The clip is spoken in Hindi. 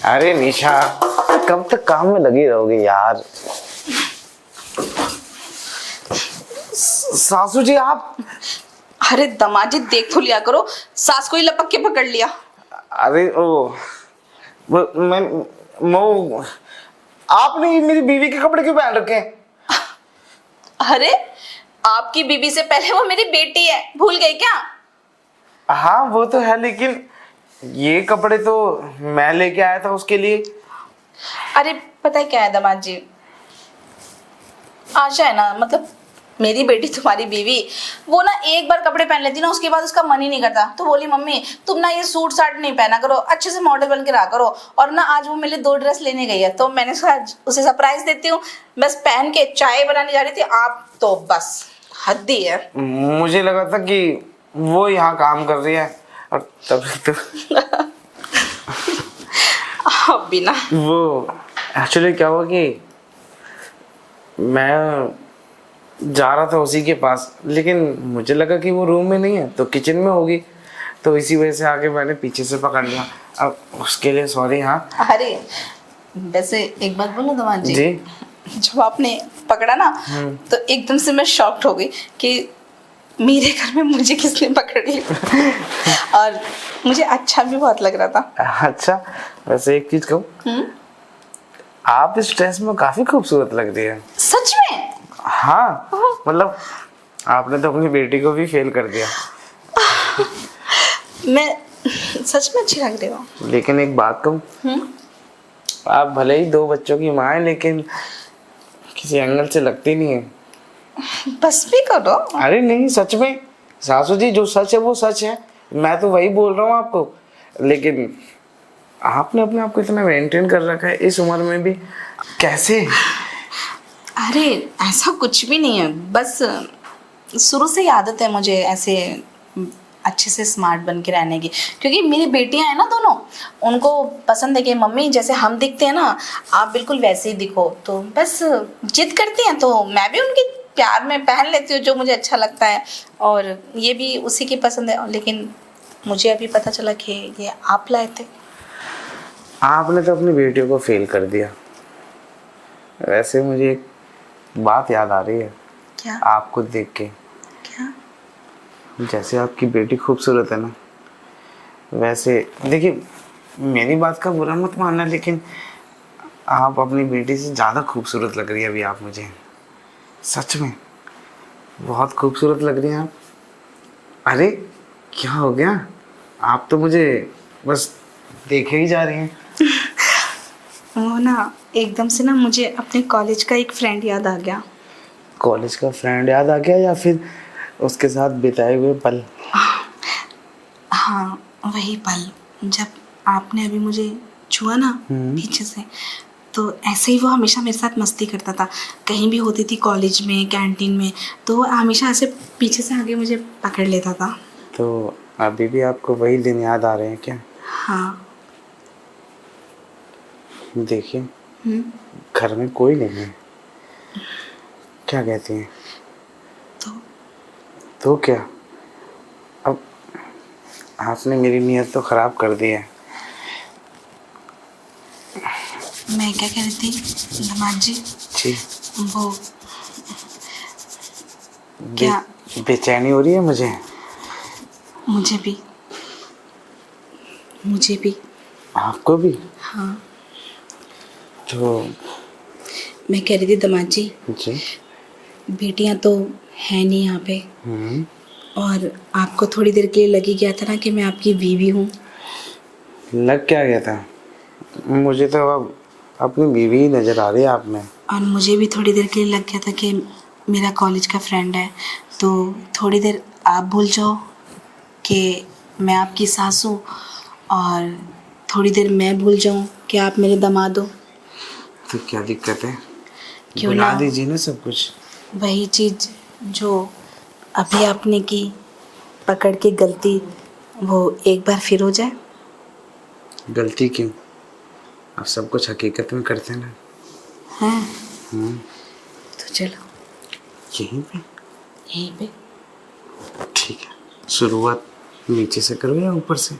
अरे निशा, कब तक काम में लगी रहोगी यार। सासू जी आप। अरे दामाद जी देख तो लिया करो, सास को ही लपक के पकड़ लिया। अरे वो आपने मेरी बीवी के कपड़े क्यों पहन रखे हैं? अरे आपकी बीबी से पहले वो मेरी बेटी है, भूल गई क्या? हाँ वो तो है, लेकिन ये कपड़े तो मैं लेके आया था उसके लिए। अरे पता है क्या है दामाद जी, आशा है ना, मतलब मेरी बेटी तुम्हारी बीवी, वो ना एक बार कपड़े पहन लेती ना, उसके बाद उसका मन ही नहीं करता। तो बोली मम्मी तुम ना ये सूट साट नहीं पहना करो, अच्छे से मॉडल बन के रहा करो। और ना आज वो मेरे लिए 2 ड्रेस लेने गई है, तो मैंने सोचा उसे सरप्राइज देती हूँ। बस पहन के चाय बनाने जा रही थी, आप तो बस हद ही है। मुझे लगा था कि वो यहाँ काम कर रही है, और तभी तो अभी ना वो एक्चुअली क्या हुआ कि मैं जा रहा था उसी के पास, लेकिन मुझे लगा कि वो रूम में नहीं है तो किचन में होगी, तो इसी वजह से आके मैंने पीछे से पकड़ लिया। अब उसके लिए सॉरी। हाँ अरे वैसे एक बात बोलूं दामाद जी, जी। जब आपने पकड़ा ना तो एकदम से मैं शॉक्ड हो गई कि मेरे घर में मुझे किसने पकड़ लिया। और मुझे अच्छा भी बहुत लग रहा था। अच्छा, वैसे एक चीज कहूँ, आप इस ड्रेस में काफी खूबसूरत लग रही है। सच में? हाँ मतलब आपने तो अपनी बेटी को भी फेल कर दिया। मैं सच में अच्छी लग रही हूँ। लेकिन एक बात कहूँ, आप भले ही 2 बच्चों की माँ है, लेकिन किसी एंगल से लगती नहीं है। बस भी करो। अरे नहीं, सच में सासू जी, जो सच है वो सच है, मैं तो वही बोल रहा हूँ आपको। लेकिन आपने अपने आप को इतना मेंटेन कर रखा है इस उम्र में भी, कैसे? अरे ऐसा कुछ भी नहीं है, बस शुरू से ही आदत है मुझे ऐसे अच्छे से स्मार्ट बन के रहने की। क्योंकि मेरी बेटियां हैं ना दोनों, उनको पसंद है कि मम्मी जैसे हम दिखते हैं ना, आप बिल्कुल वैसे ही दिखो। तो बस जिद करती हैं तो मैं भी उनके प्यार में पहन लेती हूँ जो मुझे अच्छा लगता है, और ये भी उसी की पसंद है। लेकिन मुझे अभी पता चला कि ये आप लाए थे। आपने तो अपनी बेटियों को फेल कर दिया। वैसे मुझे एक बात याद आ रही है। क्या? आपको देख के, क्या? जैसे आपकी बेटी खूबसूरत है ना, वैसे देखिए, मेरी बात का बुरा मत मानना, लेकिन आप अपनी बेटी से ज़्यादा खूबसूरत लग रही है अभी आप मुझे। सच में बहुत खूबसूरत लग रही हैं आप। अरे क्या हो गया? आप तो मुझे बस देखे ही जा रही हैं। वो ना एकदम से ना मुझे अपने कॉलेज का एक फ्रेंड याद आ गया। कॉलेज का फ्रेंड याद आ गया, या फिर उसके साथ बिताए हुए पल? हाँ वही पल, जब आपने अभी मुझे छुआ ना पीछे से, तो ऐसे ही वो हमेशा मेरे साथ मस्ती करता था। कहीं भी होती थी, कॉलेज में, कैंटीन में, तो वो हमेशा ऐसे पीछे से आगे मुझे पकड़ लेता था। तो अभी भी आपको वही दिन याद आ रहे हैं क्या? हाँ। देखिए, घर में कोई नहीं है, क्या कहती हैं? तो क्या, अब आपने मेरी नीयत तो खराब कर दी है। मैं क्या कह रही थी दामाद जी, जी। वो क्या? बेचैनी हो रही है मुझे। मुझे भी, मुझे भी। आपको भी? हाँ। तो मैं कह रही थी दामाद जी, जी। बेटियां तो है नहीं यहाँ पे, और आपको थोड़ी देर के लिए लग ही गया था ना कि मैं आपकी बीवी हूँ। लग क्या गया था? मुझे तो अब अपनी बीवी ही नजर आ रही है आप में। और मुझे भी थोड़ी देर के लिए लग गया था कि मेरा कॉलेज का फ्रेंड है, तो थोड़ी देर आप भूल जाओ कि मैं आपकी सास हूँ, और थोड़ी देर मैं भूल जाऊँ कि आप मेरे दामाद हो। तो क्या दिक्कत है? क्यों बुला ना? दीजिए ना सब कुछ। वही चीज़ जो अभी आपने की, पकड़ के गलती, वो एक बार फिर हो जाए। गलती क्यों? आप सब कुछ हकीकत में करते हैं ना। हैं? तो चलो यहीं पे। यहीं पे। ठीक है, शुरुआत नीचे से करो या ऊपर से?